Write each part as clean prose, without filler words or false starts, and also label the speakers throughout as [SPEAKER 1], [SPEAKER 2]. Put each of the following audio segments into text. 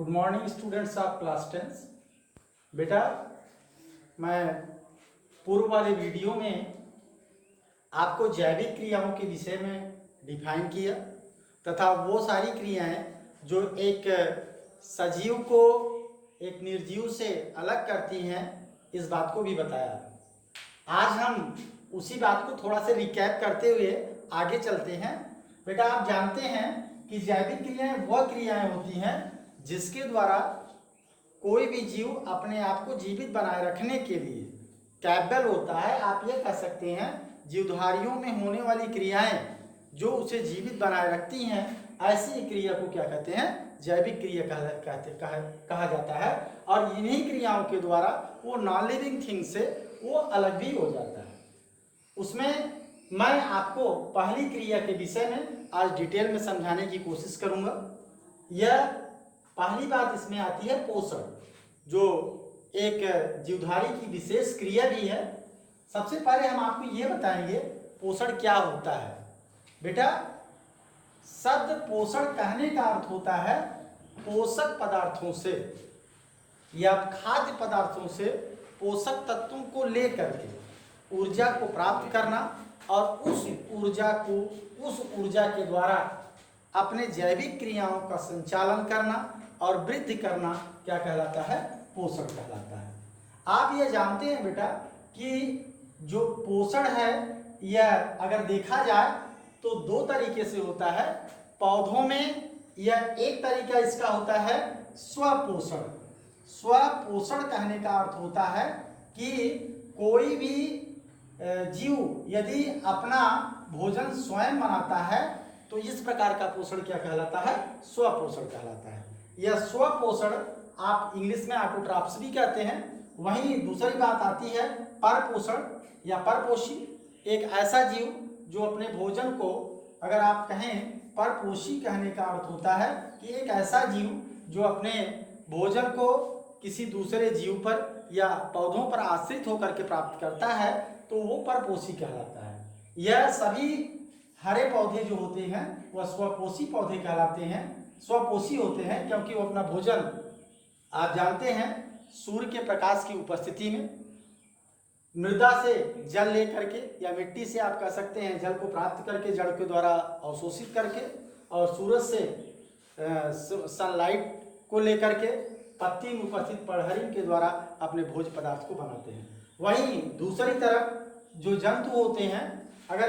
[SPEAKER 1] Good morning students of class 10। बेटा, मैं पूर्व वाले वीडियो में आपको जैविक क्रियाओं के विषय में डिफाइन किया तथा वो सारी क्रियाएं जो एक सजीव को एक निर्जीव से अलग करती हैं, इस बात को भी बताया। आज हम उसी बात को थोड़ा सा रिकैप करते हुए आगे चलते हैं। बेटा, आप जानते हैं कि जैविक क्रियाएं वह क्रियाएं होती हैं जिसके द्वारा कोई भी जीव अपने आप को जीवित बनाए रखने के लिए कैपेबल होता है। आप ये कह सकते हैं जीवधारियों में होने वाली क्रियाएं जो उसे जीवित बनाए रखती हैं, ऐसी क्रिया को क्या कहते हैं? जैविक क्रिया कहा जाता है। और इन्हीं क्रियाओं के द्वारा वो नॉन लिविंग थिंग से वो अलग भी हो जाता है। उसमें मैं आपको पहली क्रिया के विषय में आज डिटेल में समझाने की कोशिश करूंगा। यह पहली बात इसमें आती है पोषण, जो एक जीवधारी की विशेष क्रिया भी है। सबसे पहले हम आपको ये बताएंगे पोषण क्या होता है। बेटा, शब्द पोषण कहने का अर्थ होता है पोषक पदार्थों से या खाद्य पदार्थों से पोषक तत्वों को लेकर के ऊर्जा को प्राप्त करना और उस ऊर्जा के द्वारा अपने जैविक क्रियाओं का संचालन करना और वृद्धि करना क्या कहलाता है? पोषण कहलाता है। आप ये जानते हैं बेटा कि जो पोषण है यह अगर देखा जाए तो दो तरीके से होता है। पौधों में यह एक तरीका इसका होता है स्वपोषण। स्वपोषण कहने का अर्थ होता है कि कोई भी जीव यदि अपना भोजन स्वयं बनाता है तो इस प्रकार का पोषण क्या कहलाता है? स्वपोषण कहलाता है। यह स्वपोषण आप इंग्लिश में ऑटोट्रॉप्स भी कहते हैं। वहीं दूसरी बात आती है परपोषण या परपोषी। एक ऐसा जीव जो अपने भोजन को, अगर आप कहें परपोषी कहने का अर्थ होता है कि एक ऐसा जीव जो अपने भोजन को किसी दूसरे जीव पर या पौधों पर आश्रित होकर के प्राप्त करता है तो वो परपोषी कहलाता है। यह सभी हरे पौधे जो होते हैं वह स्वपोषी पौधे कहलाते हैं। स्वपोषी होते हैं क्योंकि वो अपना भोजन, आप जानते हैं, सूर्य के प्रकाश की उपस्थिति में मृदा से जल लेकर के या मिट्टी से आप कह सकते हैं जल को प्राप्त करके जड़ के द्वारा अवशोषित करके और सूरज से सनलाइट को लेकर के पत्ती में उपस्थित पर्णहरिण के द्वारा अपने भोज्य पदार्थ को बनाते हैं। वहीं दूसरी तरफ जो जंतु होते हैं, अगर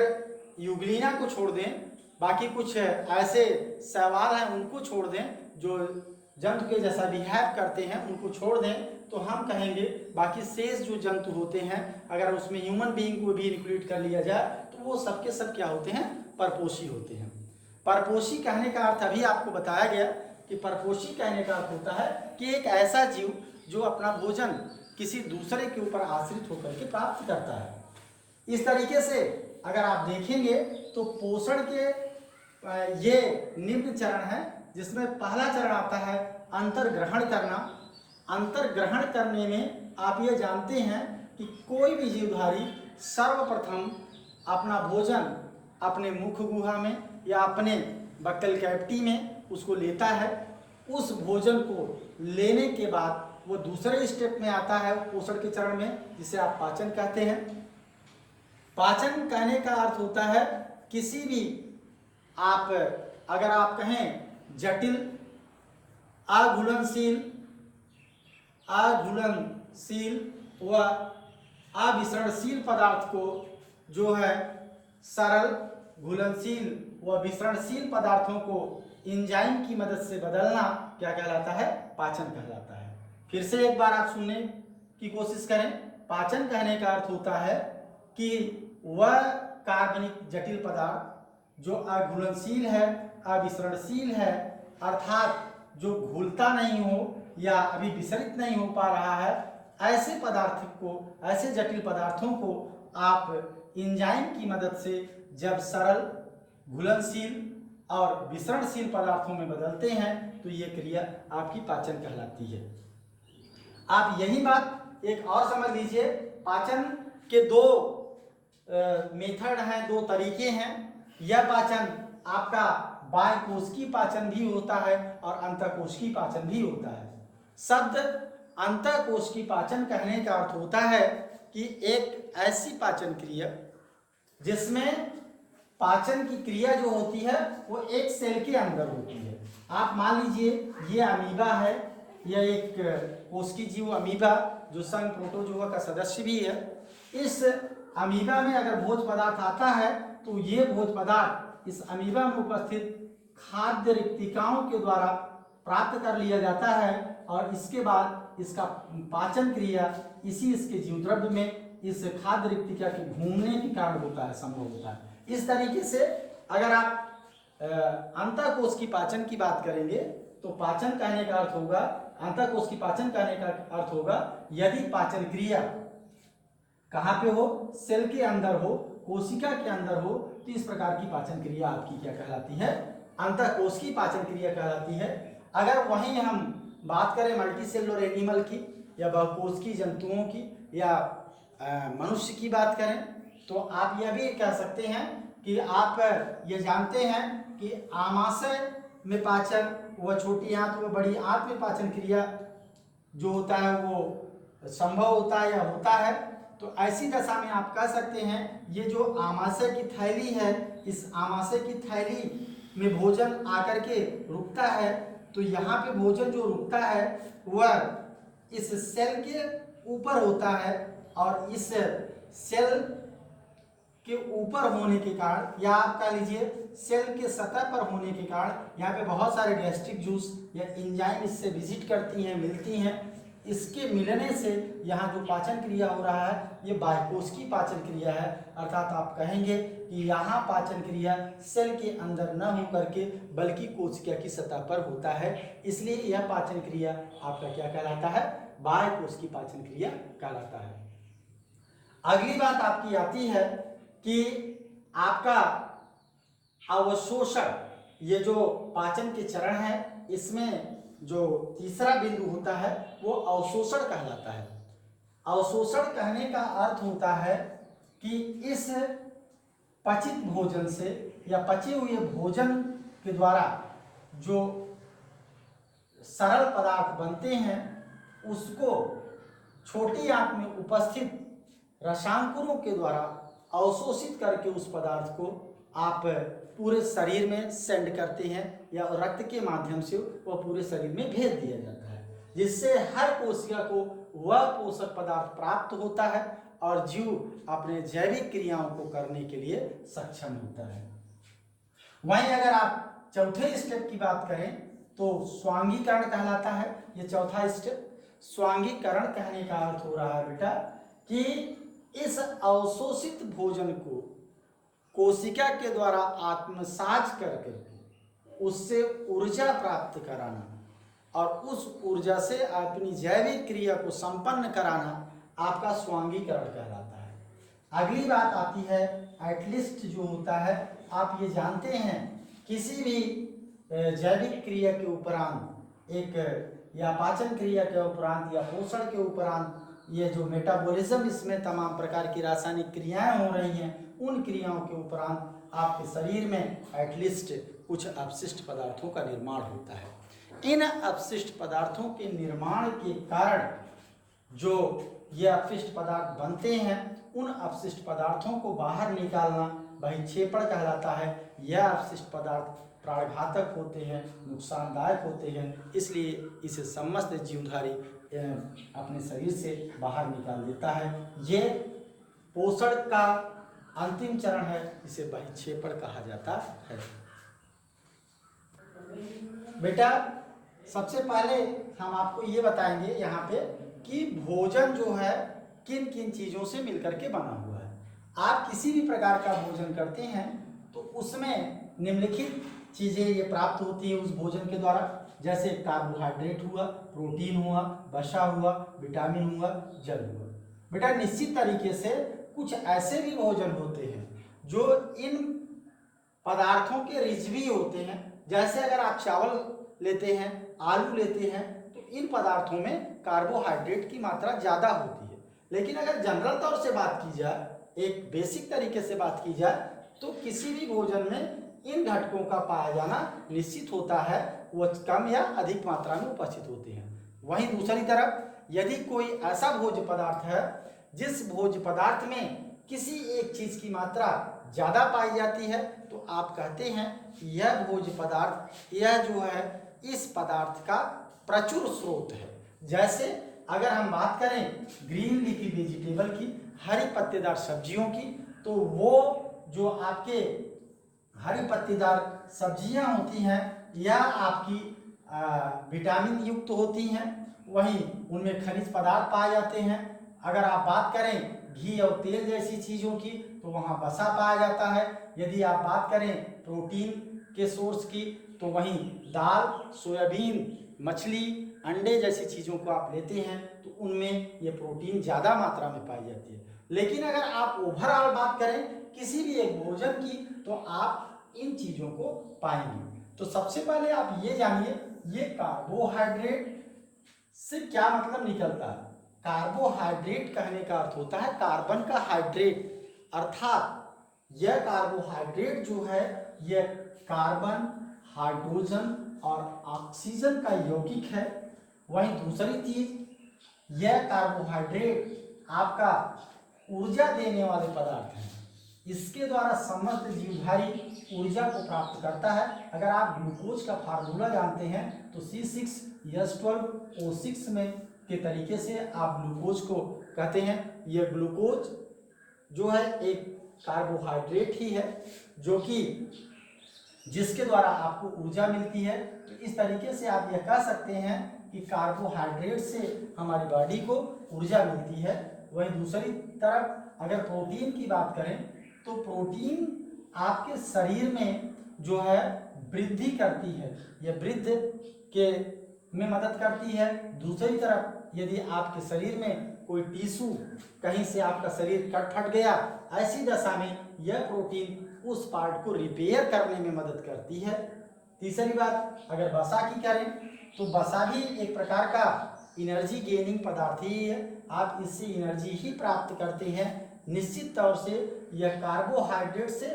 [SPEAKER 1] यूग्लिना को छोड़ दें, बाकी कुछ ऐसे शैवाल हैं उनको छोड़ दें जो जंतु के जैसा बिहेव करते हैं, उनको छोड़ दें तो हम कहेंगे बाकी शेष जो जंतु होते हैं, अगर उसमें ह्यूमन बीइंग को भी इंक्लूड कर लिया जाए तो वो सबके सब क्या होते हैं? परपोषी होते हैं। परपोषी कहने का अर्थ अभी आपको बताया गया कि परपोषी कहने का अर्थ होता है कि एक ऐसा जीव जो अपना भोजन किसी दूसरे के ऊपर आश्रित होकर के प्राप्त करता है। इस तरीके से अगर आप देखेंगे तो पोषण के ये निम्न चरण है, जिसमें पहला चरण आता है अंतर्ग्रहण करना। अंतर्ग्रहण करने में आप ये जानते हैं कि कोई भी जीवधारी सर्वप्रथम अपना भोजन अपने मुख गुहा में या अपने बक्कल कैविटी में उसको लेता है। उस भोजन को लेने के बाद वो दूसरे स्टेप में आता है पोषण के चरण में, जिसे आप पाचन कहते हैं। पाचन कहने का अर्थ होता है किसी भी, आप अगर आप कहें जटिल अघुलनशील व अविसरणशील पदार्थ को जो है सरल, घुलनशील व विसरणशील पदार्थों को एंजाइम की मदद से बदलना क्या कहलाता है? पाचन कहलाता है। फिर से एक बार आप सुनने की कोशिश करें। पाचन कहने का अर्थ होता है कि वह कार्बनिक जटिल पदार्थ जो अघुलनशील है, अविसरणशील है, अर्थात जो घुलता नहीं हो या अभी विसरित नहीं हो पा रहा है, ऐसे पदार्थ को, ऐसे जटिल पदार्थों को आप एंजाइम की मदद से जब सरल, घुलनशील और विसरणशील पदार्थों में बदलते हैं तो ये क्रिया आपकी पाचन कहलाती है। आप यही बात एक और समझ लीजिए, पाचन के दो मेथड हैं, दो तरीके हैं। यह पाचन आपका बाह्यकोशिकीय पाचन भी होता है और अंतःकोशिकीय पाचन भी होता है। शब्द अंतःकोशिकीय पाचन कहने का अर्थ होता है कि एक ऐसी पाचन क्रिया जिसमें पाचन की क्रिया जो होती है वो एक सेल के अंदर होती है। आप मान लीजिए ये अमीबा है, यह एक कोशिकीय जीव अमीबा जो संघ प्रोटोजोआ का सदस्य भी है। इस अमीबा में अगर भोज्य पदार्थ आता है तो ये भोज्य पदार्थ इस अमीबा में उपस्थित खाद्य रिक्तिकाओं के द्वारा प्राप्त कर लिया जाता है और इसके बाद इसका पाचन क्रिया इसी इसके जीवद्रव्य में इस खाद्य रिक्तिका के घूमने के कारण होता है, संभव होता है। इस तरीके से अगर आप अंतःकोश की पाचन की बात करेंगे तो पाचन कहने का अर्थ होगा, अंतःकोश की पाचन कहने का अर्थ होगा यदि पाचन क्रिया कहाँ पे हो, सेल के अंदर हो, कोशिका के अंदर हो, तो इस प्रकार की पाचन क्रिया आपकी क्या कहलाती है, अंतःकोश की पाचन क्रिया कहलाती है। अगर वहीं हम बात करें मल्टीसेलुलर एनिमल की या बहुकोशिकीय जंतुओं की या मनुष्य की बात करें तो आप यह भी कह सकते हैं कि आप ये जानते हैं कि आमाशय में पाचन, वह छोटी आंत व बड़ी आंत में पाचन क्रिया जो होता है वो संभव होता है या होता है। तो ऐसी दशा में आप कह सकते हैं ये जो आमाशय की थैली है, इस आमाशय की थैली में भोजन आकर के रुकता है, तो यहाँ पे भोजन जो रुकता है वह इस सेल के ऊपर होता है और इस सेल के ऊपर होने के कारण या आप कह लीजिए सेल के सतह पर होने के कारण यहाँ पे बहुत सारे गैस्ट्रिक जूस या एंजाइम इससे विजिट करती हैं, मिलती हैं। इसके मिलने से यहाँ जो पाचन क्रिया हो रहा है ये बाह्यकोशिकीय पाचन क्रिया है, अर्थात आप कहेंगे कि यहाँ पाचन क्रिया सेल के अंदर न हो करके बल्कि कोशिका की सतह पर होता है, इसलिए यह पाचन क्रिया आपका क्या कहलाता है, बाह्यकोशिकीय पाचन क्रिया कहलाता है। अगली बात आपकी आती है कि आपका अवशोषण, ये जो पाचन के चरण है इसमें जो तीसरा बिंदु होता है वो अवशोषण कहलाता है। अवशोषण कहने का अर्थ होता है कि इस पचित भोजन से या पचे हुए भोजन के द्वारा जो सरल पदार्थ बनते हैं उसको छोटी आंत में उपस्थित रसांकुरों के द्वारा अवशोषित करके उस पदार्थ को आप पूरे शरीर में सेंड करते हैं या रक्त के माध्यम से वह पूरे शरीर में भेज दिया जाता है, जिससे हर कोशिका को वह पोषक पदार्थ प्राप्त होता है और जीव अपने जैविक क्रियाओं को करने के लिए सक्षम होता है। वहीं अगर आप चौथे स्टेप की बात करें तो स्वांगीकरण कहलाता है। ये चौथा स्टेप स्वांगीकरण कहने का अर्थ हो रहा है बेटा कि इस अवशोषित भोजन को कोशिका के द्वारा आत्मसात करके उससे ऊर्जा प्राप्त कराना और उस ऊर्जा से अपनी जैविक क्रिया को संपन्न कराना आपका स्वांगीकरण कहलाता है। अगली बात आती है एटलिस्ट जो होता है, आप ये जानते हैं किसी भी जैविक क्रिया के उपरांत एक या पाचन क्रिया के उपरांत या पोषण के उपरांत ये जो मेटाबॉलिज्म इसमें तमाम प्रकार की रासायनिक क्रियाएं हो रही हैं, उन क्रियाओं के उपरांत आपके शरीर में एटलीस्ट कुछ अपशिष्ट पदार्थों का निर्माण होता है। इन अपशिष्ट पदार्थों के निर्माण के कारण जो ये अपशिष्ट पदार्थ बनते हैं उन अपशिष्ट पदार्थों को बाहर निकालना बहिक्षेपण कहलाता है। यह अपशिष्ट पदार्थ प्राणघातक होते हैं, नुकसानदायक होते हैं, इसलिए इसे समस्त जीवधारी अपने शरीर से बाहर निकाल देता है। ये पोषण का अंतिम चरण है, इसे बहिक्षेपण कहा जाता है। बेटा सबसे पहले हम आपको ये बताएंगे यहाँ पे कि भोजन जो है किन किन चीज़ों से मिलकर के बना हुआ है। आप किसी भी प्रकार का भोजन करते हैं तो उसमें निम्नलिखित चीज़ें ये प्राप्त होती है उस भोजन के द्वारा, जैसे कार्बोहाइड्रेट हुआ, प्रोटीन हुआ, वसा हुआ, विटामिन हुआ, जल हुआ। बेटा निश्चित तरीके से कुछ ऐसे भी भोजन होते हैं जो इन पदार्थों के रिजवी होते हैं। जैसे अगर आप चावल लेते हैं, आलू लेते हैं तो इन पदार्थों में कार्बोहाइड्रेट की मात्रा ज़्यादा होती है। लेकिन अगर जनरल तौर से बात की जाए, एक बेसिक तरीके से बात की जाए तो किसी भी भोजन में इन घटकों का पाया जाना निश्चित होता है, वो कम या अधिक मात्रा में उपस्थित होते हैं। वहीं दूसरी तरफ यदि कोई ऐसा भोज्य पदार्थ है जिस भोज्य पदार्थ में किसी एक चीज की मात्रा ज्यादा पाई जाती है, तो आप कहते हैं कि यह भोज्य पदार्थ, यह जो है इस पदार्थ का प्रचुर स्रोत है। जैसे अगर हम बात करें ग्रीन लीफी वेजिटेबल की, हरी पत्तेदार सब्जियों की, तो वो जो आपके हरी पत्तेदार सब्जियां होती हैं यह आपकी विटामिन युक्त होती हैं, वहीं उनमें खनिज पदार्थ पाए जाते हैं। अगर आप बात करें घी और तेल जैसी चीज़ों की, तो वहाँ वसा पाया जाता है। यदि आप बात करें प्रोटीन के सोर्स की, तो वहीं दाल, सोयाबीन, मछली, अंडे जैसी चीज़ों को आप लेते हैं तो उनमें ये प्रोटीन ज़्यादा मात्रा में पाई जाती है। लेकिन अगर आप ओवरऑल बात करें किसी भी एक भोजन की, तो आप इन चीज़ों को पाएंगे। तो सबसे पहले आप ये जानिए, ये कार्बोहाइड्रेट से क्या मतलब निकलता है। कार्बोहाइड्रेट कहने का अर्थ होता है कार्बन का हाइड्रेट, अर्थात यह कार्बोहाइड्रेट जो है यह कार्बन, हाइड्रोजन और ऑक्सीजन का यौगिक है। वहीं दूसरी चीज, यह कार्बोहाइड्रेट आपका ऊर्जा देने वाले पदार्थ हैं। इसके द्वारा समस्त जीवधारी ऊर्जा को प्राप्त करता है। अगर आप ग्लूकोज का फार्मूला जानते हैं तो C6H12O6 में के तरीके से आप ग्लूकोज को कहते हैं। यह ग्लूकोज जो है एक कार्बोहाइड्रेट ही है जो कि जिसके द्वारा आपको ऊर्जा मिलती है। तो इस तरीके से आप यह कह सकते हैं कि कार्बोहाइड्रेट से हमारी बॉडी को ऊर्जा मिलती है। वहीं दूसरी तरफ अगर प्रोटीन की बात करें तो प्रोटीन आपके शरीर में जो है वृद्धि करती है, यह वृद्धि के में मदद करती है। दूसरी तरफ यदि आपके शरीर में कोई टिश्यू कहीं से आपका शरीर कट फट गया, ऐसी दशा में यह प्रोटीन उस पार्ट को रिपेयर करने में मदद करती है। तीसरी बात अगर वसा की करें तो वसा भी एक प्रकार का एनर्जी गेनिंग पदार्थ ही है। आप इससे एनर्जी ही प्राप्त करते हैं। निश्चित तौर से यह कार्बोहाइड्रेट से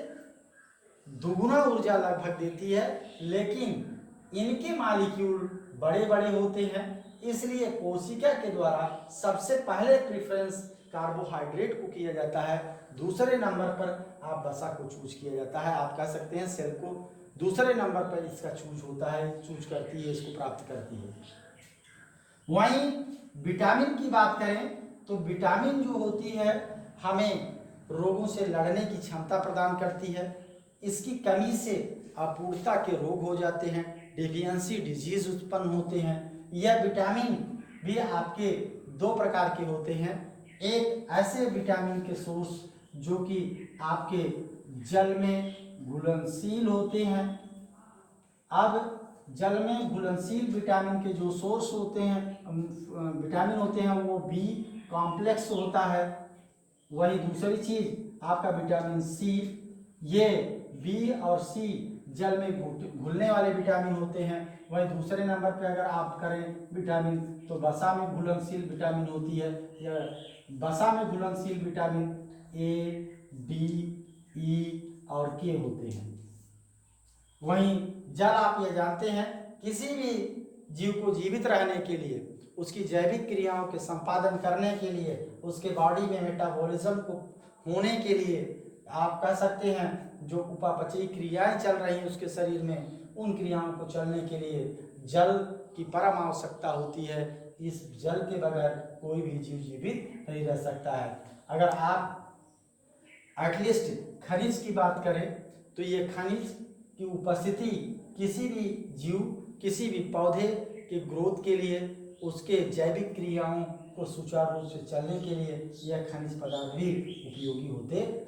[SPEAKER 1] दुगुना ऊर्जा लगभग देती है, लेकिन इनके मॉलिक्यूल बड़े बड़े होते हैं, इसलिए कोशिका के द्वारा सबसे पहले प्रेफरेंस कार्बोहाइड्रेट को किया जाता है। दूसरे नंबर पर आप वसा को चूज किया जाता है। आप कह सकते हैं सेल को दूसरे नंबर पर इसका चूज होता है, चूज करती है, इसको प्राप्त करती है। वहीं विटामिन की बात करें तो विटामिन जो होती है हमें रोगों से लड़ने की क्षमता प्रदान करती है। इसकी कमी से अपूर्णता के रोग हो जाते हैं, डेफिशिएंसी डिजीज उत्पन्न होते हैं। यह विटामिन भी आपके दो प्रकार के होते हैं। एक ऐसे विटामिन के सोर्स जो कि आपके जल में घुलनशील होते हैं। अब जल में घुलनशील विटामिन के जो सोर्स होते हैं, विटामिन होते हैं, वो बी कॉम्प्लेक्स होता है। वही दूसरी चीज आपका विटामिन सी, ये बी और सी जल में घुलने वाले विटामिन होते हैं। वही दूसरे नंबर पे अगर आप करें विटामिन तो वसा में घुलनशील विटामिन होती है। या वसा में घुलनशील विटामिन ए, डी, ई और के होते हैं। वहीं जल आप ये जानते हैं किसी भी जीव को जीवित रहने के लिए, उसकी जैविक क्रियाओं के संपादन करने के लिए, उसके बॉडी में मेटाबॉलिज्म को होने के लिए, आप कह सकते हैं जो उपापचयी क्रियाएं चल रही हैं उसके शरीर में, उन क्रियाओं को चलने के लिए जल की परम आवश्यकता होती है। इस जल के बगैर कोई भी जीव जीवित नहीं रह सकता है। अगर आप एटलीस्ट खनिज की बात करें तो ये खनिज की उपस्थिति किसी भी जीव, किसी भी पौधे के ग्रोथ के लिए, उसके जैविक क्रियाओं को सुचारू रूप से चलने के लिए यह खनिज पदार्थ भी उपयोगी होते हैं।